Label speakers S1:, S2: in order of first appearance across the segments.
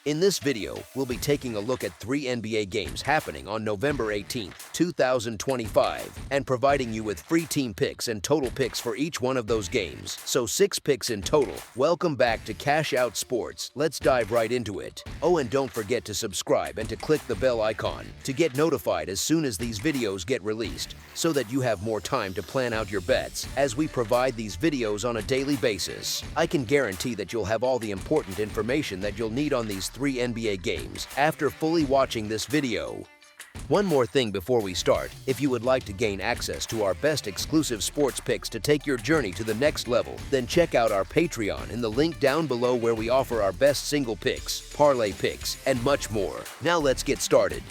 S1: In this video, we'll be taking a look at 3 NBA games happening on November 18, 2025, and providing you with free team picks and total picks for each one of those games. So 6 picks in total. Welcome back to Cash Out Sports. Let's dive right into it. Oh, and don't forget to subscribe and to click the bell icon to get notified as soon as these videos get released, so that you have more time to plan out your bets as we provide these videos on a daily basis. I can guarantee that you'll have all the important information that you'll need on these 3 NBA games after fully watching this video. One more thing before we start: if you would like to gain access to our best exclusive sports picks to take your journey to the next level, then check out our Patreon in the link down below, where we offer our best single picks, parlay picks, and much more. Now let's get started.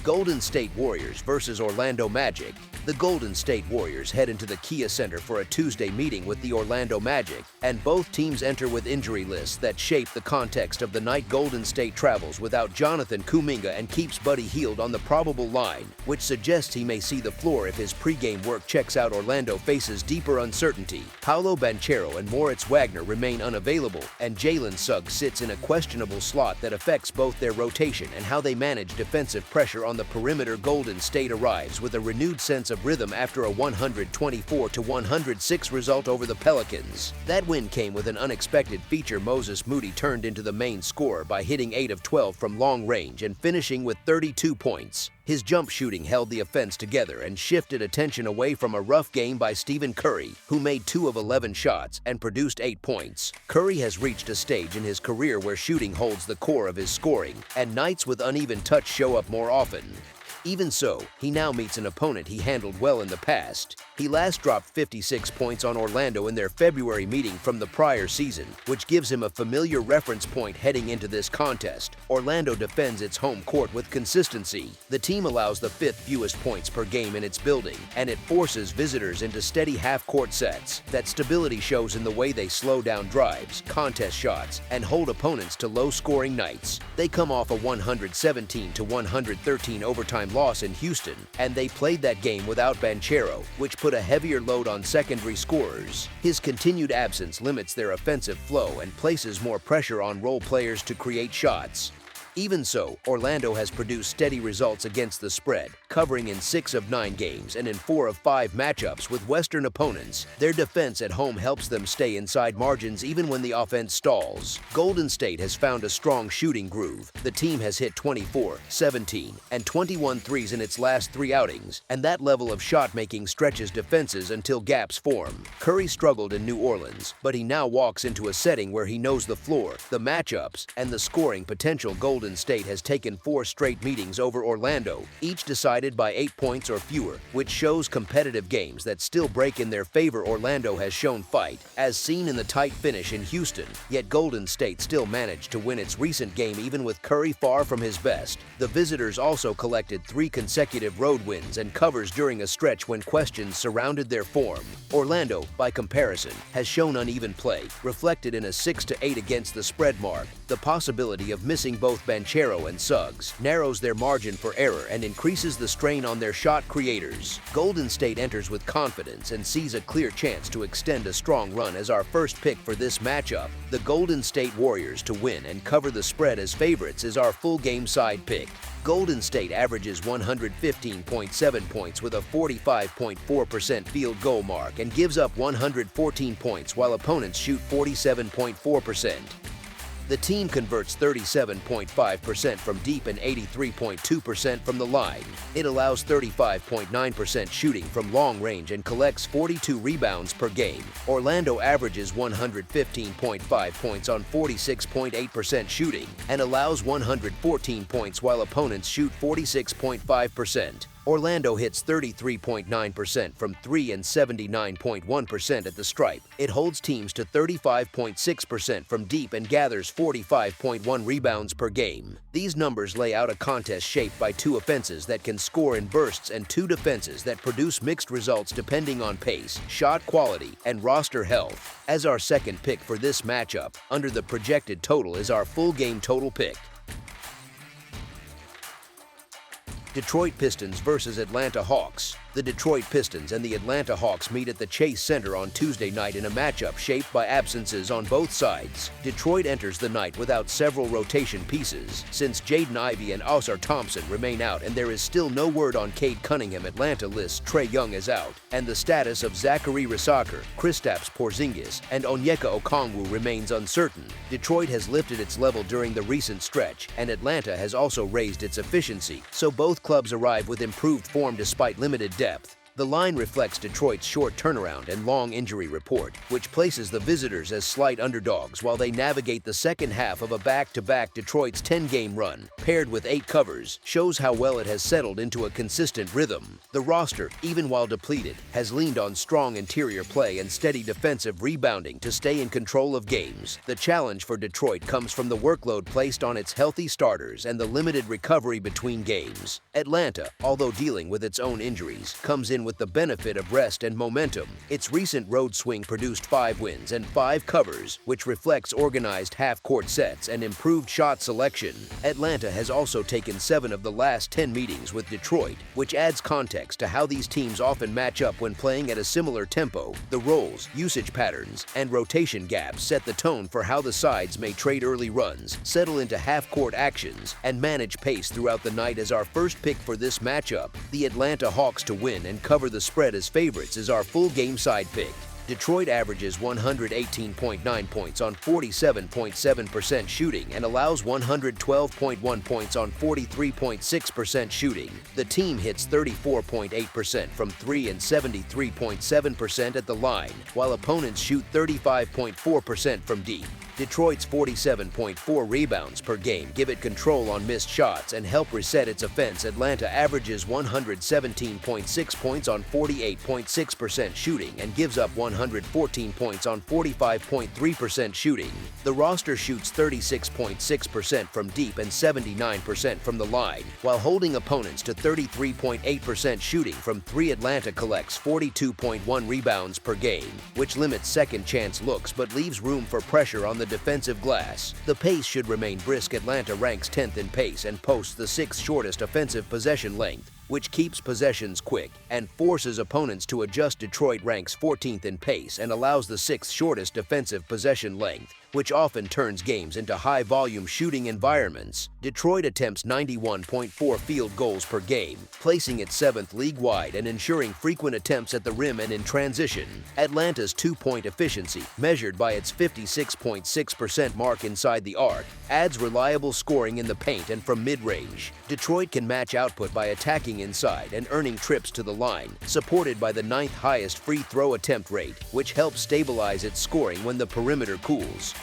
S1: Golden State Warriors versus Orlando Magic. The Golden State Warriors head into the Kia Center for a Tuesday meeting with the Orlando Magic, and both teams enter with injury lists that shape the context of the night. Golden State travels without Jonathan Kuminga and keeps Buddy Hield on the probable line, which suggests he may see the floor if his pregame work checks out. Orlando faces deeper uncertainty. Paolo Banchero and Moritz Wagner remain unavailable, and Jalen Suggs sits in a questionable slot that affects both their rotation and how they manage defensive pressure on the perimeter. Golden State arrives with a renewed sense of rhythm after a 124-106 result over the Pelicans. That win came with an unexpected feature. Moses Moody turned into the main scorer by hitting 8 of 12 from long range and finishing with 32 points. His jump shooting held the offense together and shifted attention away from a rough game by Stephen Curry, who made 2 of 11 shots and produced 8 points. Curry has reached a stage in his career where shooting holds the core of his scoring, and nights with uneven touch show up more often. Even so, he now meets an opponent he handled well in the past. He last dropped 56 points on Orlando in their February meeting from the prior season, which gives him a familiar reference point heading into this contest. Orlando defends its home court with consistency. The team allows the 5th fewest points per game in its building, and it forces visitors into steady half-court sets. That stability shows in the way they slow down drives, contest shots, and hold opponents to low-scoring nights. They come off a 117-113 overtime loss in Houston, and they played that game without Banchero, which put a heavier load on secondary scorers. His continued absence limits their offensive flow and places more pressure on role players to create shots. Even so, Orlando has produced steady results against the spread, covering in 6 of 9 games and in 4 of 5 matchups with Western opponents. Their defense at home helps them stay inside margins even when the offense stalls. Golden State has found a strong shooting groove. The team has hit 24, 17, and 21 threes in its last 3 outings, and that level of shot-making stretches defenses until gaps form. Curry struggled in New Orleans, but he now walks into a setting where he knows the floor, the matchups, and the scoring potential. Golden State has taken 4 straight meetings over Orlando, each decided by 8 points or fewer, which shows competitive games that still break in their favor. Orlando has shown fight, as seen in the tight finish in Houston, yet Golden State still managed to win its recent game even with Curry far from his best. The visitors also collected 3 consecutive road wins and covers during a stretch when questions surrounded their form. Orlando, by comparison, has shown uneven play, reflected in a 6-8 against the spread mark. The possibility of missing both Banchero and Suggs narrows their margin for error and increases the strain on their shot creators. Golden State enters with confidence and sees a clear chance to extend a strong run. As our first pick for this matchup, the Golden State Warriors to win and cover the spread as favorites is our full game side pick. Golden State averages 115.7 points with a 45.4% field goal mark and gives up 114 points while opponents shoot 47.4%. The team converts 37.5% from deep and 83.2% from the line. It allows 35.9% shooting from long range and collects 42 rebounds per game. Orlando averages 115.5 points on 46.8% shooting and allows 114 points while opponents shoot 46.5%. Orlando hits 33.9% from 3 and 79.1% at the stripe. It holds teams to 35.6% from deep and gathers 45.1 rebounds per game. These numbers lay out a contest shaped by 2 offenses that can score in bursts and 2 defenses that produce mixed results depending on pace, shot quality, and roster health. As our second pick for this matchup, under the projected total, is our full game total pick. Detroit Pistons versus Atlanta Hawks. The Detroit Pistons and the Atlanta Hawks meet at the Chase Center on Tuesday night in a matchup shaped by absences on both sides. Detroit enters the night without several rotation pieces, since Jaden Ivey and Ausar Thompson remain out, and there is still no word on Cade Cunningham. Atlanta lists Trae Young as out, and the status of Zachary Risacher, Kristaps Porzingis, and Onyeka Okongwu remains uncertain. Detroit has lifted its level during the recent stretch, and Atlanta has also raised its efficiency, so both clubs arrive with improved form despite limited depth. The line reflects Detroit's short turnaround and long injury report, which places the visitors as slight underdogs while they navigate the second half of a back-to-back. Detroit's 10-game run, paired with 8 covers, shows how well it has settled into a consistent rhythm. The roster, even while depleted, has leaned on strong interior play and steady defensive rebounding to stay in control of games. The challenge for Detroit comes from the workload placed on its healthy starters and the limited recovery between games. Atlanta, although dealing with its own injuries, comes in with the benefit of rest and momentum. Its recent road swing produced 5 wins and 5 covers, which reflects organized half-court sets and improved shot selection. Atlanta has also taken 7 of the last 10 meetings with Detroit, which adds context to how these teams often match up when playing at a similar tempo. The roles, usage patterns, and rotation gaps set the tone for how the sides may trade early runs, settle into half-court actions, and manage pace throughout the night. As our first pick for this matchup, the Atlanta Hawks to win and cover the spread as favorites is our full game side pick. Detroit averages 118.9 points on 47.7% shooting and allows 112.1 points on 43.6% shooting. The team hits 34.8% from 3 and 73.7% at the line, while opponents shoot 35.4% from deep. Detroit's 47.4 rebounds per game give it control on missed shots and help reset its offense. Atlanta averages 117.6 points on 48.6% shooting and gives up 114 points on 45.3% shooting. The roster shoots 36.6% from deep and 79% from the line, while holding opponents to 33.8% shooting from 3. Atlanta collects 42.1 rebounds per game, which limits second-chance looks but leaves room for pressure on the defensive glass. The pace should remain brisk. Atlanta ranks 10th in pace and posts the 6th shortest offensive possession length, which keeps possessions quick and forces opponents to adjust. Detroit ranks 14th in pace and allows the 6th shortest defensive possession length, which often turns games into high-volume shooting environments. Detroit attempts 91.4 field goals per game, placing it 7th league-wide and ensuring frequent attempts at the rim and in transition. Atlanta's two-point efficiency, measured by its 56.6% mark inside the arc, adds reliable scoring in the paint and from mid-range. Detroit can match output by attacking inside and earning trips to the line, supported by the 9th highest free throw attempt rate, which helps stabilize its scoring when the perimeter cools.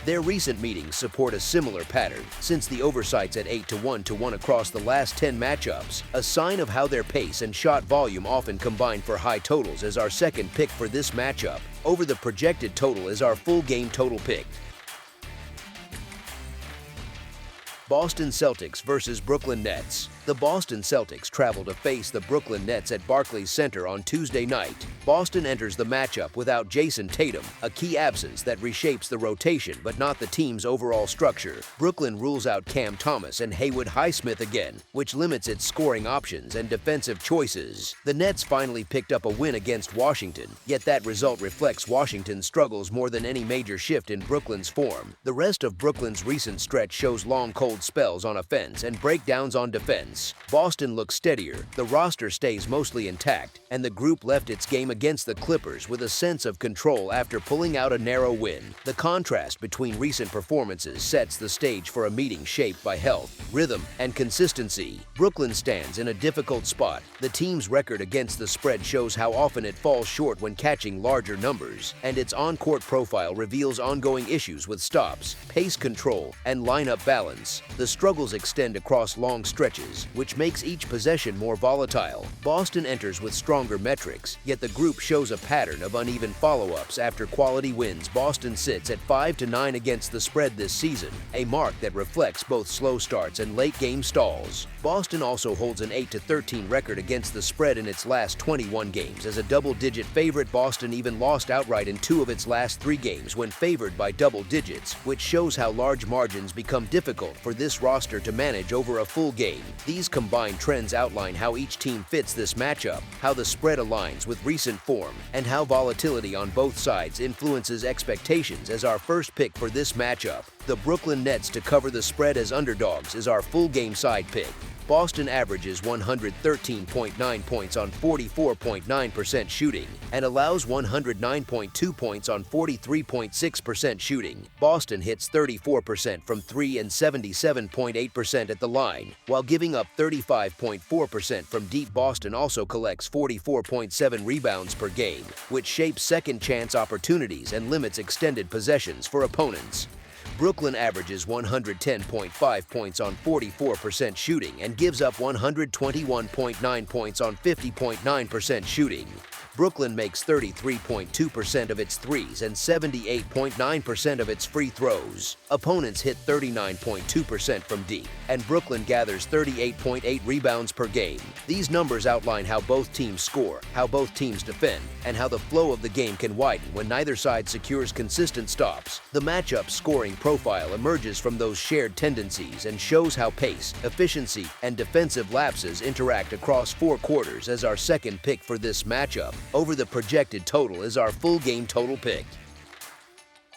S1: Their recent meetings support a similar pattern, since the oversights at 8-1 across the last 10 matchups, a sign of how their pace and shot volume often combine for high totals. As our second pick for this matchup, over the projected total is our full game total pick. Boston Celtics versus Brooklyn Nets. The Boston Celtics travel to face the Brooklyn Nets at Barclays Center on Tuesday night. Boston enters the matchup without Jason Tatum, a key absence that reshapes the rotation but not the team's overall structure. Brooklyn rules out Cam Thomas and Haywood Highsmith again, which limits its scoring options and defensive choices. The Nets finally picked up a win against Washington, yet that result reflects Washington's struggles more than any major shift in Brooklyn's form. The rest of Brooklyn's recent stretch shows long cold spells on offense and breakdowns on defense. Boston looks steadier, the roster stays mostly intact, and the group left its game against the Clippers with a sense of control after pulling out a narrow win. The contrast between recent performances sets the stage for a meeting shaped by health, rhythm, and consistency. Brooklyn stands in a difficult spot. The team's record against the spread shows how often it falls short when catching larger numbers, and its on-court profile reveals ongoing issues with stops, pace control, and lineup balance. The struggles extend across long stretches, which makes each possession more volatile. Boston enters with stronger metrics, yet the group shows a pattern of uneven follow-ups after quality wins. Boston sits at 5-9 against the spread this season, a mark that reflects both slow starts and late-game stalls. Boston also holds an 8-13 record against the spread in its last 21 games. As a double-digit favorite, Boston even lost outright in 2 of its last 3 games when favored by double digits, which shows how large margins become difficult for this roster to manage over a full game. These combined trends outline how each team fits this matchup, how the spread aligns with recent form, and how volatility on both sides influences expectations. As our first pick for this matchup, the Brooklyn Nets to cover the spread as underdogs is our full game side pick. Boston averages 113.9 points on 44.9% shooting and allows 109.2 points on 43.6% shooting. Boston hits 34% from 3 and 77.8% at the line, while giving up 35.4% from deep. Boston also collects 44.7 rebounds per game, which shapes second chance opportunities and limits extended possessions for opponents. Brooklyn averages 110.5 points on 44% shooting and gives up 121.9 points on 50.9% shooting. Brooklyn makes 33.2% of its threes and 78.9% of its free throws. Opponents hit 39.2% from deep, and Brooklyn gathers 38.8 rebounds per game. These numbers outline how both teams score, how both teams defend, and how the flow of the game can widen when neither side secures consistent stops. The matchup's scoring profile emerges from those shared tendencies and shows how pace, efficiency, and defensive lapses interact across 4 quarters. As our second pick for this matchup, over the projected total is our full game total pick.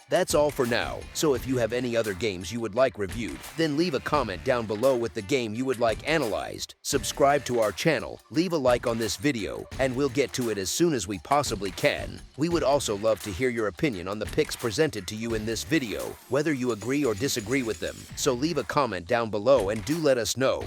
S1: That's all for now, so if you have any other games you would like reviewed, then leave a comment down below with the game you would like analyzed. Subscribe to our channel, leave a like on this video, and we'll get to it as soon as we possibly can. We would also love to hear your opinion on the picks presented to you in this video, whether you agree or disagree with them, so leave a comment down below and do let us know.